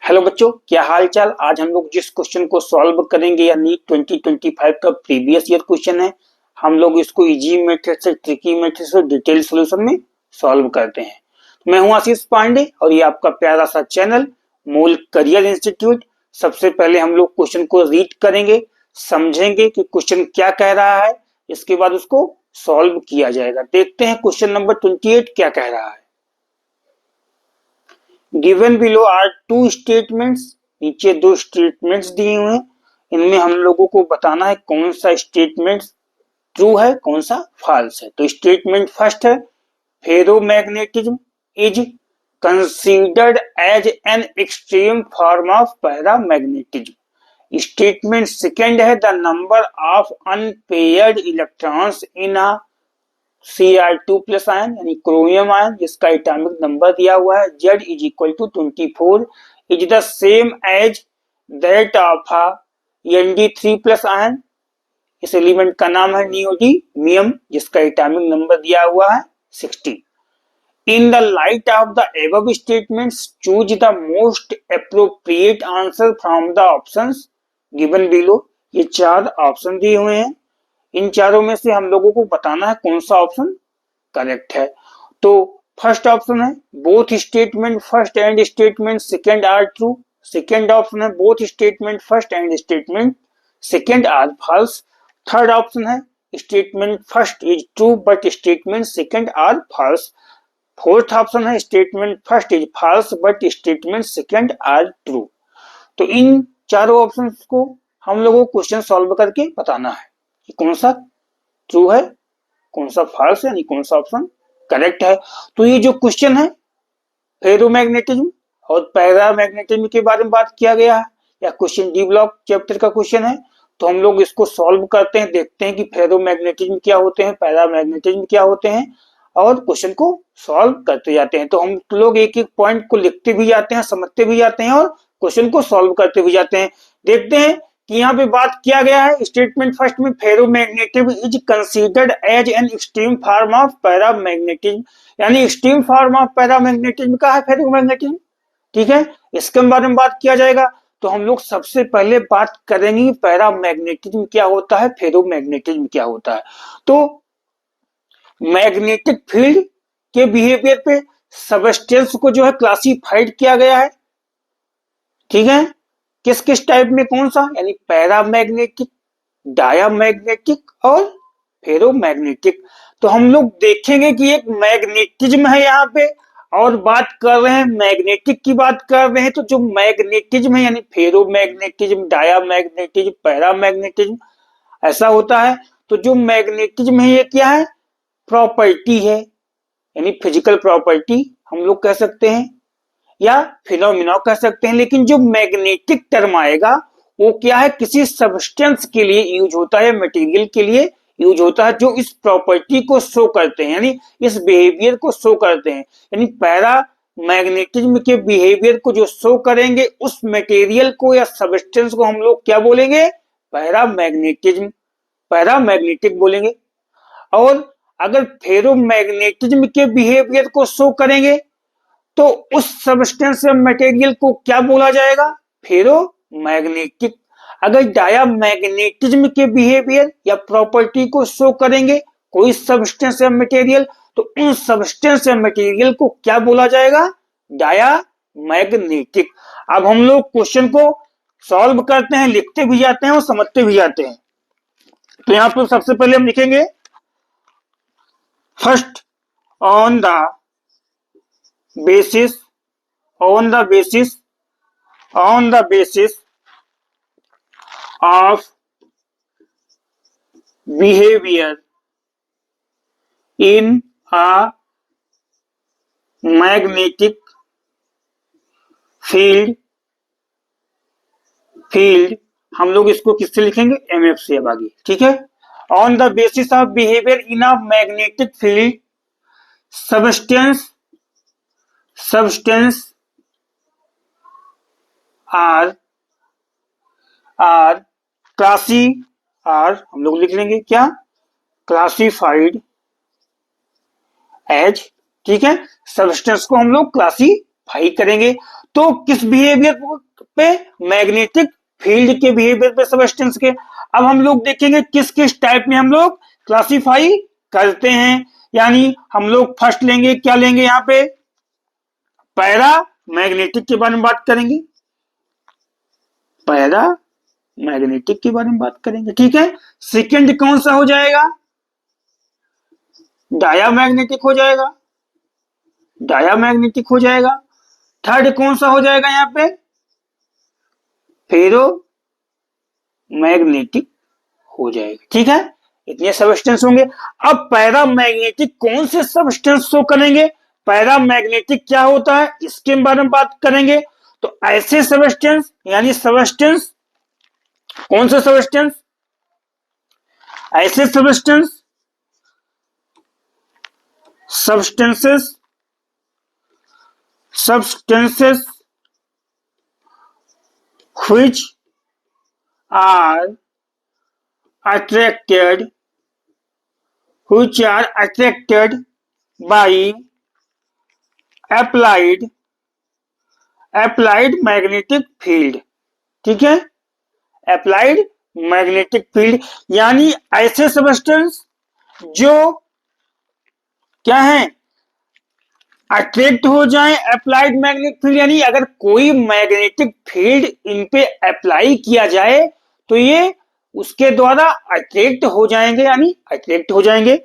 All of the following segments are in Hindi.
हेलो बच्चों, क्या हाल चाल। आज हम लोग जिस क्वेश्चन को सॉल्व करेंगे या नीट 2025 का प्रीवियस ईयर क्वेश्चन है, हम लोग इसको इजी मेथड से, ट्रिकी मेथड से, डिटेल सॉल्यूशन में सॉल्व करते हैं। मैं हूं आशीष पांडे और ये आपका प्यारा सा चैनल मूल करियर इंस्टीट्यूट। सबसे पहले हम लोग क्वेश्चन को रीड करेंगे, समझेंगे कि क्वेश्चन क्या कह रहा है, इसके बाद उसको सॉल्व किया जाएगा। देखते हैं क्वेश्चन नंबर 28 क्या कह रहा है। Given below are two statements, नीचे दो स्टेटमेंट्स दिए हुए हैं। इनमें हम लोगों को बताना है कौन सा स्टेटमेंट ट्रू है, कौन सा फॉल्स है। तो स्टेटमेंट फर्स्ट है, ferromagnetism is considered as an extreme form of paramagnetism. Statement second है, the number of unpaired electrons in a Cr2 plus ion यानी क्रोमियम आयन जिसका एटॉमिक नंबर दिया हुआ है Z is equal to 24 is the same as that of Nd3 plus ion. इस एलिमेंट का नाम है नियोडीमियम जिसका एटॉमिक नंबर दिया हुआ है 60। In the light of the above statements choose the most appropriate answer from the options given below. ये चार ऑप्शन दिए हुए हैं, इन चारों में से हम लोगों को बताना है कौन सा ऑप्शन करेक्ट है। तो फर्स्ट ऑप्शन है both statement first and statement second are true. Second option है both statement first and statement second are false. Third option है statement first is true but statement second are false. Fourth option है statement first is false but statement second are true. तो इन चारों ऑप्शन को हम लोगों को क्वेश्चन सॉल्व करके बताना है कि कौन सा ट्रू है, कौन सा फॉल्स है, यानी कौन सा ऑप्शन करेक्ट है। तो ये जो क्वेश्चन है फेरोमैग्नेटिज्म और पैरामैग्नेटिज्म के बारे में बात किया गया है, या क्वेश्चन डी ब्लॉक चैप्टर का क्वेश्चन है। तो हम लोग इसको सॉल्व करते हैं, देखते हैं कि फेरोमैग्नेटिज्म क्या होते हैं, पैरामैग्नेटिज्म क्या होते हैं, और क्वेश्चन को सॉल्व करते जाते हैं। तो हम लोग एक एक पॉइंट को लिखते भी जाते हैं, समझते भी जाते हैं और क्वेश्चन को सॉल्व करते भी जाते हैं। देखते हैं कि यहाँ पे बात किया गया है स्टेटमेंट फर्स्ट में, ferromagnetism is considered as an extreme form of paramagnetism, यानी एक्सट्रीम फॉर्म ऑफ पैरामैग्नेटिज्म का है फेरोमैग्नेटिज्म। ठीक है, इसके बारे में बात किया जाएगा। तो हम लोग सबसे पहले बात करेंगे पैरामैग्नेटिज्म क्या होता है, फेरोमैग्नेटिज्म क्या होता है। तो मैग्नेटिक फील्ड के बिहेवियर पे सबस्टेंस को जो है क्लासिफाइड किया गया है। ठीक है, किस किस टाइप में, कौन सा, यानी पैरामैग्नेटिक, डायामैग्नेटिक और फेरोमैग्नेटिक। तो हम लोग देखेंगे कि एक मैग्नेटिज्म है यहाँ पे और बात कर रहे हैं मैग्नेटिक की बात कर रहे हैं। तो जो मैग्नेटिज्म है यानी फेरोमैग्नेटिज्म, डायामैग्नेटिज्म, पैरामैग्नेटिज्म, ऐसा होता है। तो जो मैग्नेटिज्म है ये क्या है, प्रॉपर्टी है, यानी फिजिकल प्रॉपर्टी हम लोग कह सकते हैं या फिनोमिना कह सकते हैं। लेकिन जो मैग्नेटिक टर्म आएगा वो क्या है, किसी सब्सटेंस के लिए यूज होता है, मटेरियल के लिए यूज होता है जो इस प्रॉपर्टी को शो करते हैं, यानी इस बिहेवियर को शो करते हैं। यानी पैरा मैग्नेटिज्म के बिहेवियर को जो शो करेंगे उस मटेरियल को या सब्सटेंस को हम लोग क्या बोलेंगे, पैरामैग्नेटिज्म, पैरामैग्नेटिक बोलेंगे। और अगर फेरोमैग्नेटिज्म के बिहेवियर को शो करेंगे तो उस सब्सटेंस या मटेरियल को क्या बोला जाएगा, फेरोमैग्नेटिक। अगर डायामैग्नेटिज्म के बिहेवियर या प्रॉपर्टी को शो करेंगे कोई सब्सटेंस या मटेरियल तो उन सब्सटेंस या मटेरियल को क्या बोला जाएगा, डायामैग्नेटिक। अब हम लोग क्वेश्चन को सॉल्व करते हैं, लिखते भी जाते हैं और समझते भी जाते हैं। तो यहां पर सबसे पहले हम लिखेंगे first on the basis of behavior in a magnetic field हम लोग इसको किससे लिखेंगे, एमएफ से अब आगे। ठीक है, on the basis of behaviour in a magnetic field substance are हम लोग लिख लेंगे क्या, क्लासिफाइड एज। ठीक है, सब्सटेंस को हम लोग क्लासीफाई करेंगे। तो किस बिहेवियर पे? मैग्नेटिक फील्ड के बिहेवियर पे सब्सटेंस के। अब हम लोग देखेंगे किस किस टाइप में हम लोग क्लासिफाई करते हैं। यानी हम लोग फर्स्ट लेंगे, क्या लेंगे यहाँ पे? पैरा मैग्नेटिक के बारे में बात करेंगे, पैरा मैग्नेटिक के बारे में बात करेंगे, ठीक है। सेकंड कौन सा हो जाएगा? डायामैग्नेटिक हो जाएगा, डायामैग्नेटिक हो जाएगा। थर्ड कौन सा हो जाएगा यहाँ पे? फेरो मैग्नेटिक हो जाएगा, ठीक है। इतने सब्सटेंस होंगे। अब पैरामैग्नेटिक कौन से सब्सटेंस शो करेंगे? पैरामैग्नेटिक क्या होता है इसके बारे में बात करेंगे। तो ऐसे सब्सटेंस, यानी सब्सटेंस, कौन से सब्सटेंस? ऐसे substance, substances which are attracted by applied magnetic field, ठीक है। अप्लाइड मैग्नेटिक फील्ड, यानी ऐसे सब्सटेंस जो क्या है? अट्रैक्ट हो जाए अप्लाइड मैग्नेटिक फील्ड, यानी अगर कोई मैग्नेटिक फील्ड इन पे अप्लाई किया जाए तो ये उसके द्वारा अट्रैक्ट हो जाएंगे, यानी अट्रैक्ट हो जाएंगे,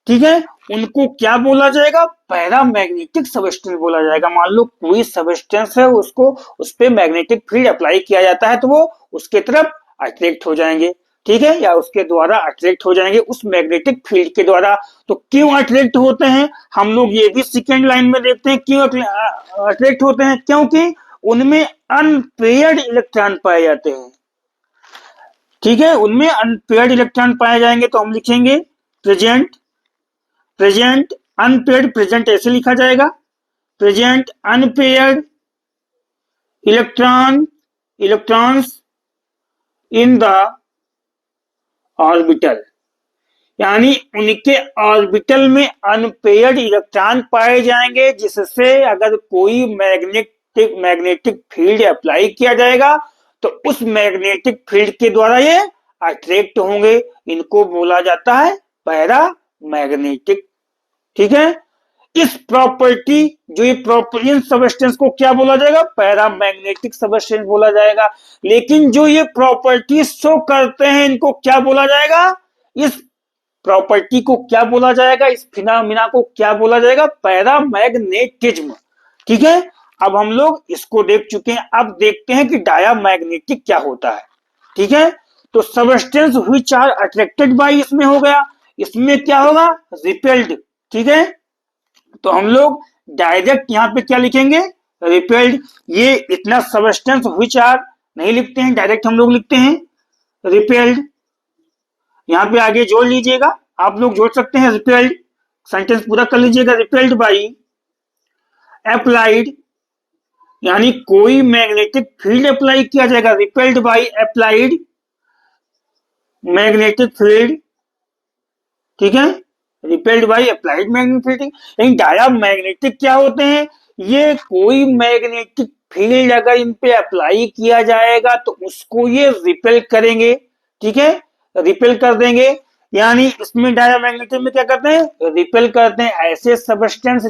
ठीक है। उनको क्या बोला जाएगा? पैरामैग्नेटिक सब्सटेंस बोला जाएगा। मान लो कोई सब्सटेंस है, उसको उस पे मैग्नेटिक फील्ड अप्लाई किया जाता है तो वो उसके तरफ अट्रैक्ट हो जाएंगे, ठीक है, या उसके द्वारा अट्रैक्ट हो जाएंगे उस मैग्नेटिक फील्ड के द्वारा। तो क्यों अट्रैक्ट होते हैं? हम लोग ये भी सेकेंड लाइन में देखते हैं क्यों अट्रैक्ट होते हैं। क्योंकि उनमें अनपेयर्ड इलेक्ट्रॉन पाए जाते हैं, ठीक है, उनमें अनपेयर्ड इलेक्ट्रॉन पाए जाएंगे। तो हम लिखेंगे प्रेजेंट अनपेयर्ड, प्रेजेंट ऐसे लिखा जाएगा, present unpaired electrons in the orbital, यानी उनके ऑर्बिटल में अनपेयर्ड इलेक्ट्रॉन पाए जाएंगे, जिससे अगर कोई मैग्नेटिक फील्ड अप्लाई किया जाएगा तो उस मैग्नेटिक फील्ड के द्वारा ये अट्रैक्ट होंगे। इनको बोला जाता है पैरामैग्नेटिक, ठीक है। इस प्रॉपर्टी, जो ये प्रॉपर्टी सब्सटेंस को क्या बोला जाएगा? पैरामैग्नेटिक सब्सटेंस बोला जाएगा। लेकिन जो ये प्रॉपर्टी शो करते हैं इनको क्या बोला जाएगा? इस प्रॉपर्टी को क्या बोला जाएगा? इस फिनोमेना को क्या बोला जाएगा? पैरामैग्नेटिज्म, ठीक है। अब हम लोग इसको देख चुके हैं, अब देखते हैं कि डायामैग्नेटिक क्या होता है, ठीक है। तो substance which are attracted by, इसमें हो गया, इसमें क्या होगा? रिपेल्ड, ठीक है। तो हम लोग डायरेक्ट यहाँ पे क्या लिखेंगे? रिपेल्ड। ये इतना सब्सटेंस व्हिच आर नहीं लिखते हैं, डायरेक्ट हम लोग लिखते हैं रिपेल्ड। यहाँ पे आगे जोड़ लीजिएगा, आप लोग जोड़ सकते हैं रिपेल्ड, सेंटेंस पूरा कर लीजिएगा। रिपेल्ड बाई अप्लाइड, यानी कोई मैग्नेटिक फील्ड अप्लाई किया जाएगा, repelled by applied magnetic field, ठीक है, repelled by applied magnetic field. लेकिन डायामैग्नेटिक क्या होते हैं? ये कोई मैग्नेटिक फील्ड अगर इन पे अप्लाई किया जाएगा तो उसको ये रिपेल करेंगे, ठीक है, रिपेल कर देंगे। यानी इसमें डायामैग्नेटिक में क्या करते हैं? रिपेल करते हैं ऐसे सब्सटेंस,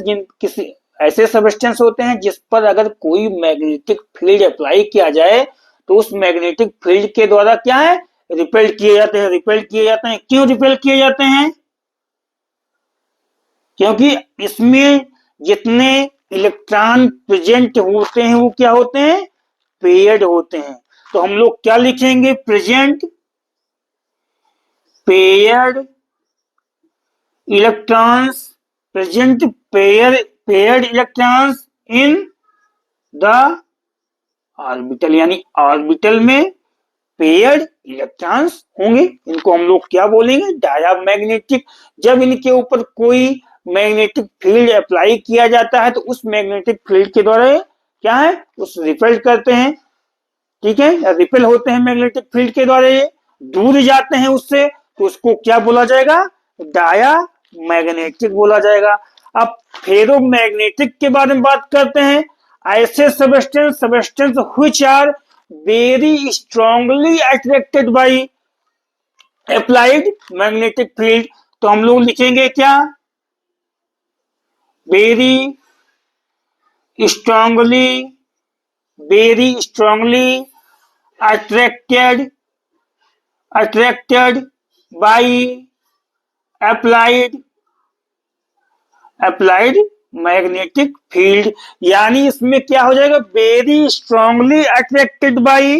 ऐसे सब्सटेंस होते हैं जिस पर अगर कोई मैग्नेटिक फील्ड अप्लाई किया जाए तो उस मैग्नेटिक फील्ड के द्वारा क्या है? रिपेल किए जाते हैं, रिपेल किए जाते हैं। क्यों रिपेल किए जाते हैं? क्योंकि इसमें जितने इलेक्ट्रॉन प्रेजेंट होते हैं वो क्या होते हैं? पेयर्ड होते हैं। तो हम लोग क्या लिखेंगे? Present paired electrons, present paired electrons in the orbital, यानी ऑर्बिटल में पेयर्ड इलेक्ट्रॉन्स होंगे। इनको हम लोग क्या बोलेंगे? डायामैग्नेटिक। जब इनके ऊपर कोई मैग्नेटिक फील्ड अप्लाई किया जाता है तो उस मैग्नेटिक फील्ड के द्वारा क्या है? उस रिपेल करते हैं, ठीक है, या रिपेल होते हैं मैग्नेटिक फील्ड के द्वारा, ये दूर जाते हैं उससे, तो उसको क्या बोला जाएगा? डायामैग्नेटिक बोला जाएगा। अब फेरोमैग्नेटिक के बारे में बात करते हैं। ऐसे substance which are very strongly attracted by applied magnetic field. तो हम लोग लिखेंगे क्या, very strongly attracted by applied magnetic field. यानी इसमें क्या हो जाएगा, very strongly attracted by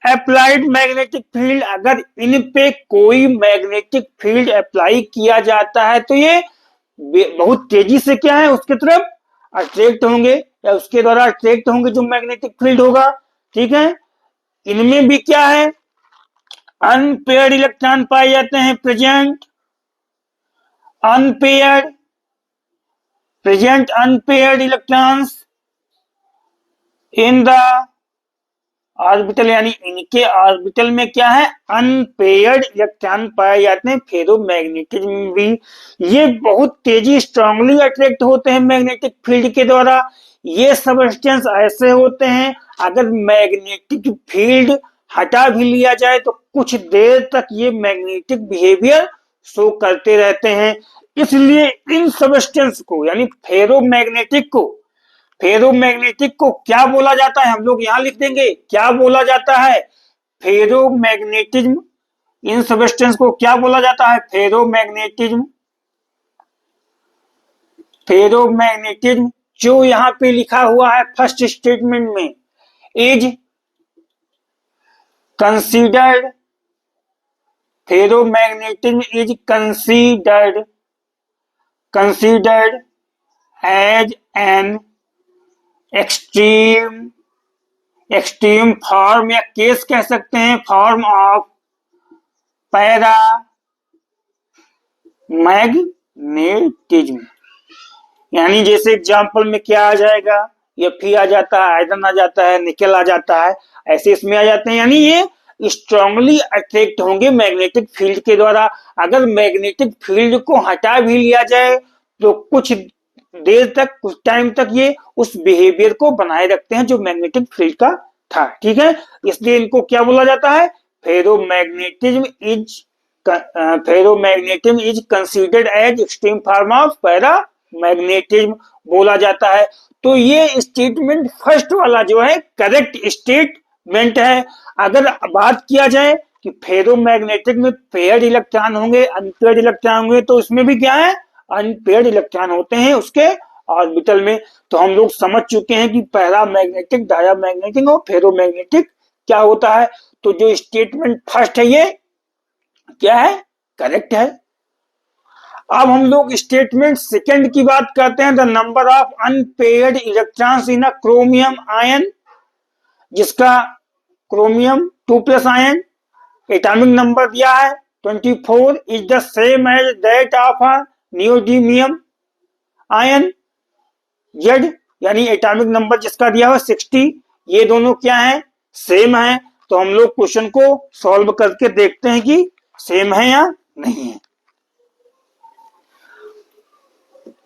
applied magnetic field. अगर इन पे कोई मैग्नेटिक फील्ड अप्लाई किया जाता है तो ये बहुत तेजी से क्या है, उसके तरफ अट्रैक्ट होंगे या उसके द्वारा अट्रैक्ट होंगे जो मैग्नेटिक फील्ड होगा। ठीक है, इनमें भी क्या है, अनपेयर्ड इलेक्ट्रॉन पाए जाते हैं, present unpaired electrons in the orbital. यानी इनके ऑर्बिटल में क्या है, अनपेयर्ड इलेक्ट्रॉन पाए जाते हैं। फेरोमैग्नेटिज्म में भी ये बहुत तेजी स्ट्रांगली अट्रैक्ट होते हैं मैग्नेटिक फील्ड के द्वारा। ये सबस्टेंस ऐसे होते हैं, अगर मैग्नेटिक फील्ड हटा भी लिया जाए तो कुछ देर तक ये मैग्नेटिक बिहेवियर शो करते रहते हैं। इसलिए इन सबस्टेंस को यानी फेरोमैग्नेटिक को क्या बोला जाता है, हम लोग यहां लिख देंगे, क्या बोला जाता है, फेरोमैग्नेटिज्म। इन सबस्टेंस को क्या बोला जाता है, फेरोमैग्नेटिज्म। जो यहां पे लिखा हुआ है फर्स्ट स्टेटमेंट में, is considered, ferromagnetism is considered as an extreme form या केस कह सकते हैं, फॉर्म ऑफ पैरा मैग्नेटिज्म। यानी जैसे एग्जांपल में क्या आ जाएगा, Fe आ जाता है, आयरन आ जाता है, निकल आ जाता है, ऐसे इसमें आ जाते हैं। यानी ये स्ट्रांगली अट्रैक्ट होंगे मैग्नेटिक फील्ड के द्वारा। अगर मैग्नेटिक फील्ड को हटा भी लिया जाए तो कुछ देर तक, कुछ टाइम तक ये उस बिहेवियर को बनाए रखते हैं जो मैग्नेटिक फील्ड का था। ठीक है, इसलिए इनको क्या बोला जाता है, ferromagnetism is considered as extreme form of paramagnetism बोला जाता है। तो ये स्टेटमेंट फर्स्ट वाला जो है करेक्ट स्टेटमेंट है। अगर बात किया जाए कि फेरोमैग्नेटिक में पेयर्ड इलेक्ट्रॉन होंगे, अनपेयर्ड इलेक्ट्रॉन होंगे, तो इसमें भी क्या है, अनपेयर्ड इलेक्ट्रॉन होते हैं उसके ऑर्बिटल में। तो हम लोग समझ चुके हैं कि पैरामैग्नेटिक, डायामैग्नेटिक और फेरोमैग्नेटिक क्या होता है। तो जो स्टेटमेंट फर्स्ट है ये क्या है, करेक्ट है। अब हम लोग स्टेटमेंट सेकंड की बात करते हैं, the number of unpaired electrons in a chromium ion, जिसका क्रोमियम 2+ आयन एटॉमिक नंबर दिया है 24, is the same as that of a neodymium ion Z, यानी एटॉमिक नंबर जिसका दिया हुआ 60। ये दोनों क्या है, सेम है। तो हम लोग क्वेश्चन को सॉल्व करके देखते हैं कि सेम है या नहीं है।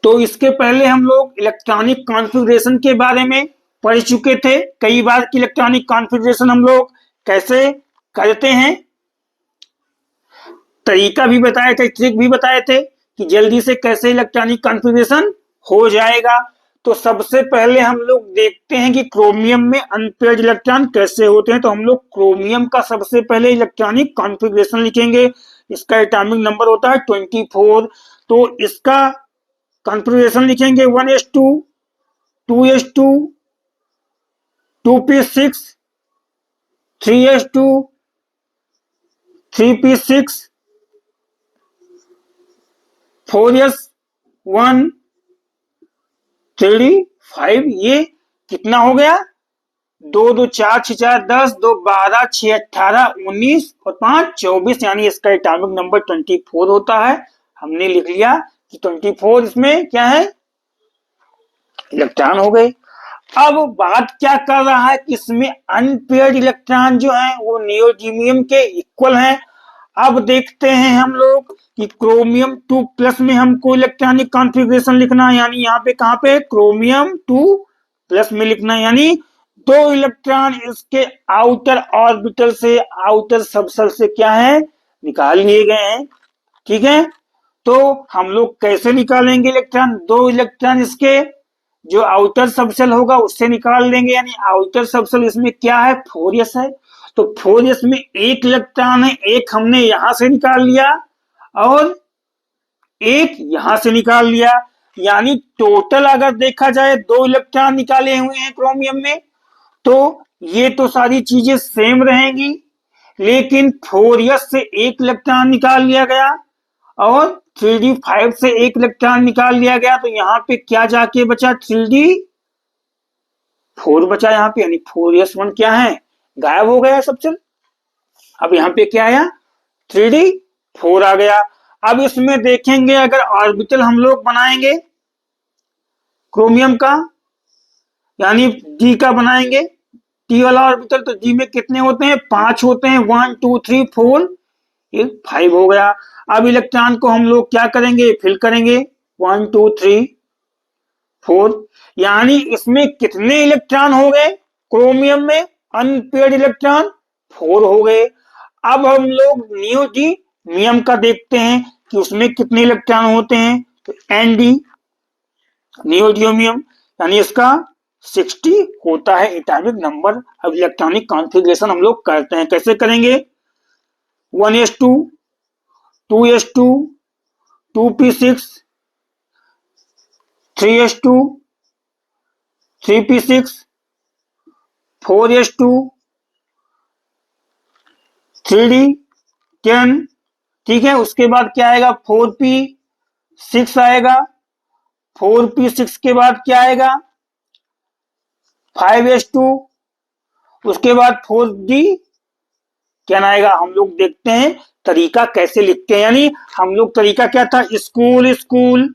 तो इसके पहले हम लोग इलेक्ट्रॉनिक कॉन्फ़िगरेशन के बारे में पढ़ चुके थे कई बार कि इलेक्ट्रॉनिक कॉन्फ़िगरेशन हम लोग कैसे करते हैं, तरीका भी बताए थे, ट्रिक भी बताए थे कि जल्दी से कैसे इलेक्ट्रॉनिक कॉन्फ़िगरेशन हो जाएगा। तो सबसे पहले हम लोग देखते हैं कि क्रोमियम में अनपेयर्ड इलेक्ट्रॉन कैसे होते हैं। तो हम लोग क्रोमियम का सबसे पहले इलेक्ट्रॉनिक कॉन्फ़िगरेशन लिखेंगे। इसका एटॉमिक नंबर होता है 24। तो इसका कॉन्फ़िगरेशन लिखेंगे 1s2, 2s2, 2p6, 3s2, 3p6, 4s1, 3d5। ये कितना हो गया, 2 2 4 6 4 10, 2 12, 6 18, 19 और 5 24। यानी इसका एटॉमिक नंबर 24 होता है। हमने लिख लिया कि 24 इसमें क्या है, इलेक्ट्रॉन हो गए। अब बात क्या कर रहा है कि इसमें अनपेयर्ड इलेक्ट्रॉन जो है वो नियोडिमियम के इक्वल हैं। अब देखते हैं हम लोग कि क्रोमियम 2+ में हमको इलेक्ट्रॉनिक कॉन्फ़िगरेशन लिखना है। यानी यहाँ पे कहाँ पे, क्रोमियम 2+ प्लस में लिखना है, यानी 2 इलेक्ट्रॉन इसके आउटर ऑर्बिटल से, आउटर सबशेल से क्या है, निकाल लिए गए हैं। ठीक है, तो हम लोग कैसे निकालेंगे इलेक्ट्रॉन, 2 इलेक्ट्रॉन इसके जो आउटर सबशेल होगा उससे निकाल लेंगे, यानी आउटर सबशेल इसमें क्या है, 4s है, तो 4s में 1 इलेक्ट्रॉन है, एक हमने यहां से निकाल लिया और एक यहां से निकाल लिया, यानी टोटल अगर देखा जाए 2 इलेक्ट्रॉन निकाले हुए हैं क्रोमियम में, तो ये तो सारी चीजें सेम रहेंगी, लेकिन 4s से 1 इलेक्ट्रॉन निकाल लिया गया और 3d5 से 1 इलेक्ट्रॉन निकाल लिया गया, तो यहाँ पे क्या जाके बचा, 3d4 बचा यहाँ पे, यानी 4s1 क्या है, गायब हो गया सबसे। अब यहाँ पे क्या आया, 3d4 आ गया। अब इसमें देखेंगे अगर ऑर्बिटल हम लोग बनाएंगे क्रोमियम का, यानी डी का बनाएंगे, टी वाला ऑर्बिटल, तो डी में कितने होते हैं, 5 होते हैं, 1 2 3 4, ये 5 हो गया। अब इलेक्ट्रॉन को हम लोग क्या करेंगे, फिल करेंगे, 1 2 3 4, यानी इसमें कितने इलेक्ट्रॉन हो गए, क्रोमियम में अनपेयर्ड इलेक्ट्रॉन 4 हो गए। अब हम लोग नियोडिमियम का देखते हैं कि उसमें कितने इलेक्ट्रॉन होते हैं, तो एनडी नियोडिमियम, यानी इसका 60 होता है एटॉमिक नंबर। अब इलेक्ट्रॉनिक कॉन्फ़िगरेशन हम लोग करते हैं, कैसे करेंगे, 1s2 2s2 2p6 3s2 3p6 4s2 3d10, ठीक है। उसके बाद क्या आएगा, 4p6 आएगा, 4p6 के बाद क्या आएगा, 5s2, उसके बाद 4d क्या आएगा, हम लोग देखते हैं तरीका कैसे लिखते हैं, यानी हम लोग तरीका क्या था, school school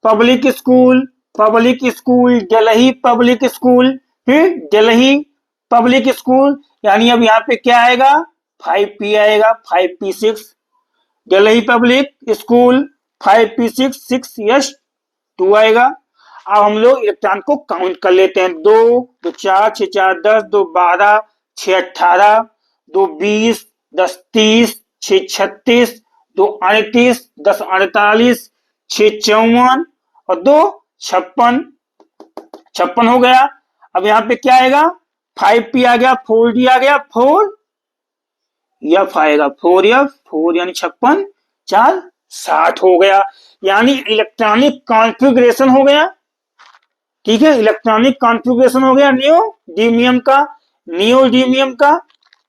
public school public school Delhi public school, फिर दिल्ली पब्लिक स्कूल, यानी अब यहाँ पे क्या आएगा, 5p आएगा, 5p6 Delhi public school 5p6 6s2 आएगा। अब हम लोग इलेक्ट्रॉन को काउंट कर लेते हैं, 2 2 4 6 4 10 2 12 6 18 2 20 10 30 6 36 2 38 10 48 6 54 और 2 56 हो गया। अब यहाँ पे क्या आएगा, 5p आ गया, 4d आ गया, 4f आएगा, 4f 4 यानी 56 4 60 हो गया, यानी इलेक्ट्रॉनिक कॉन्फ़िगरेशन हो गया। ठीक है, इलेक्ट्रॉनिक कॉन्फ़िगरेशन हो गया नियोडिमियम का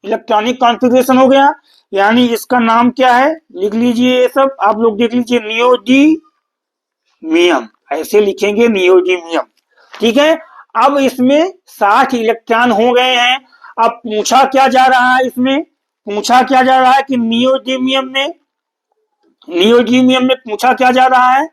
इलेक्ट्रॉनिक कॉन्फ़िगरेशन हो गया, यानी इसका नाम क्या है, लिख लीजिए, ये सब आप लोग देख लीजिए, नियोडिमियम, ऐसे लिखेंगे नियोडिमियम। ठीक है, अब इसमें 60 इलेक्ट्रॉन हो गए हैं। अब पूछा क्या जा रहा है, इसमें पूछा क्या जा रहा है कि नियोडिमियम में पूछा क्या जा रहा है,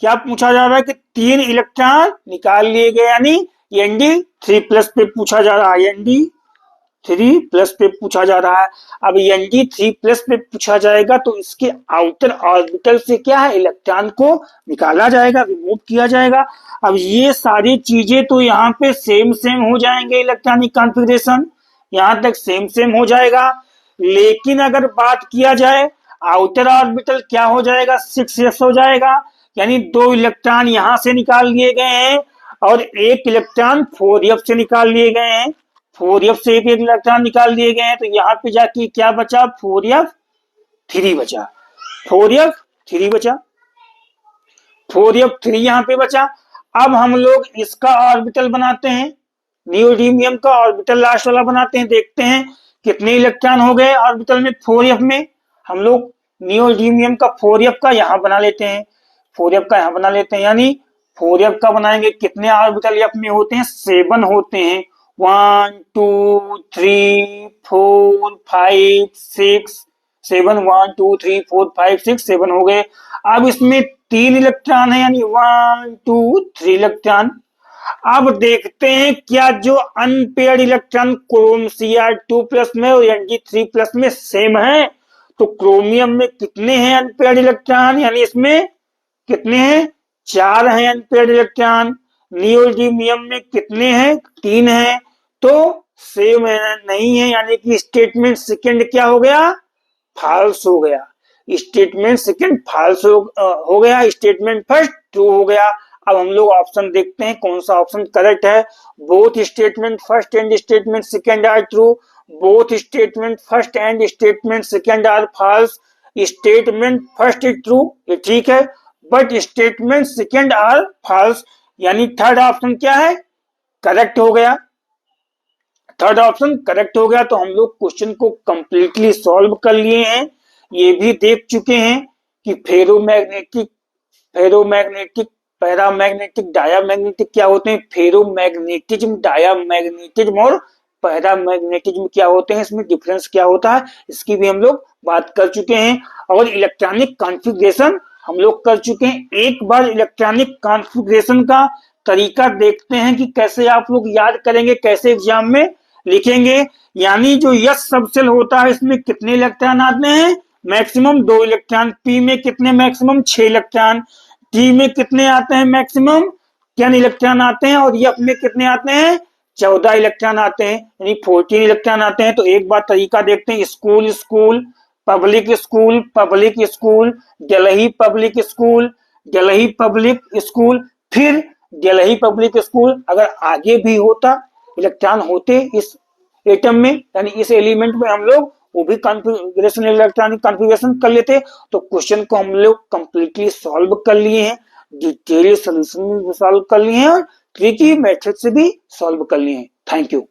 क्या पूछा जा रहा है कि 3 इलेक्ट्रॉन निकाल लिए गए, यानी Nd3+ पे पूछा जा रहा है, Nd3+ पे पूछा जा रहा है। अब Nd3+ पे पूछा जाएगा तो इसके आउटर ऑर्बिटल से क्या है, इलेक्ट्रॉन को निकाला जाएगा, रिमूव किया जाएगा। अब ये सारी चीजें तो यहाँ पे सेम हो जाएंगे, इलेक्ट्रॉनिक कॉन्फ़िगरेशन यहाँ तक सेम हो जाएगा, लेकिन अगर बात किया जाए आउटर ऑर्बिटल क्या हो जाएगा, 6s हो जाएगा, यानी 2 इलेक्ट्रॉन यहां से निकाल लिए गए हैं और 1 इलेक्ट्रॉन 4f से निकाल लिए गए हैं, 4f से एक इलेक्ट्रॉन निकाल लिए गए हैं, तो यहाँ पे जाके क्या बचा, 4f3 बचा, 4f3 यहाँ पे बचा। अब हम लोग इसका ऑर्बिटल बनाते हैं, नियोडिमियम का ऑर्बिटल लास्ट वाला बनाते हैं, देखते हैं कितने इलेक्ट्रॉन हो गए ऑर्बिटल में, 4f में। हम लोग नियोडिमियम का 4f का यहाँ बना लेते हैं, 4f का यहाँ बना लेते हैं, यानी 4f का बनाएंगे, कितने ऑर्बिटल f में होते हैं, 7 होते हैं, 1 2 3 4 5 6 7, 1 2 3 4 5 6 7 हो गए। अब इसमें 3 इलेक्ट्रॉन है, यानी 1 2 3 इलेक्ट्रॉन। अब देखते हैं क्या जो अनपेयर्ड इलेक्ट्रॉन क्रोम Cr2+ में और Nd3+ में सेम है, तो क्रोमियम में कितने हैं अनपेयर्ड इलेक्ट्रॉन, यानी इसमें कितने हैं, 4 हैं अनपेयर्ड इलेक्ट्रॉन, नियोडिमियम में कितने हैं? 3 हैं, तो सेम नहीं है, यानी कि स्टेटमेंट सेकंड क्या हो गया? फॉल्स हो गया। स्टेटमेंट सेकंड फॉल्स हो गया, स्टेटमेंट फर्स्ट ट्रू हो गया। अब हम लोग ऑप्शन देखते हैं कौन सा ऑप्शन करेक्ट है। Both statement first and statement second are true, both statement first and statement second are false, statement first is true, ये ठीक है, but statement second are false, यानी थर्ड ऑप्शन क्या है? करेक्ट हो गया। थर्ड ऑप्शन करेक्ट हो गया। तो हम लोग क्वेश्चन को कंप्लीटली सॉल्व कर लिए हैं। ये भी देख चुके हैं कि फेरोमैग्नेटिक पैरामैग्नेटिक डायामैग्नेटिक क्या होते हैं, फेरोमैग्नेटिज्म डायामैग्नेटिज्म और पैरामैग्नेटिज्म क्या होते हैं, इसमें डिफरेंस क्या होता है, इसकी भी हम लोग बात कर चुके हैं। और इलेक्ट्रॉनिक कॉन्फ़िगरेशन हम लोग कर चुके हैं। एक बार इलेक्ट्रॉनिक कॉन्फ़िगरेशन का तरीका देखते हैं कि कैसे आप लोग याद करेंगे, कैसे एग्जाम में लिखेंगे। यानी जो यस सबसेल होता है इसमें कितने इलेक्ट्रॉन आते हैं? Maximum 2 electron. पी में कितने? Maximum 6 electron. टी में कितने आते हैं? मैक्सिमम 10 इलेक्ट्रॉन आते हैं। और एफ में कितने आते हैं? 14 इलेक्ट्रॉन आते हैं, यानी 14 इलेक्ट्रॉन आते हैं। तो एक बार तरीका देखते हैं। School school, public school, public school, Delhi public school, Delhi public school, फिर दिल्ली पब्लिक स्कूल। अगर आगे भी होता इलेक्ट्रॉन होते इस एटम में, यानी इस एलिमेंट में, हम लोग वो भी कॉन्फ़िगरेशन इलेक्ट्रॉनिक कॉन्फ़िगरेशन कर लेते। तो क्वेश्चन को हम लोग कंप्लीटली सॉल्व कर लिए हैं, डिटेल सोल्यूशन भी सॉल्व कर लिए हैं और ट्रिकी मेथड से भी सॉल्व कर लिए हैं। Thank you.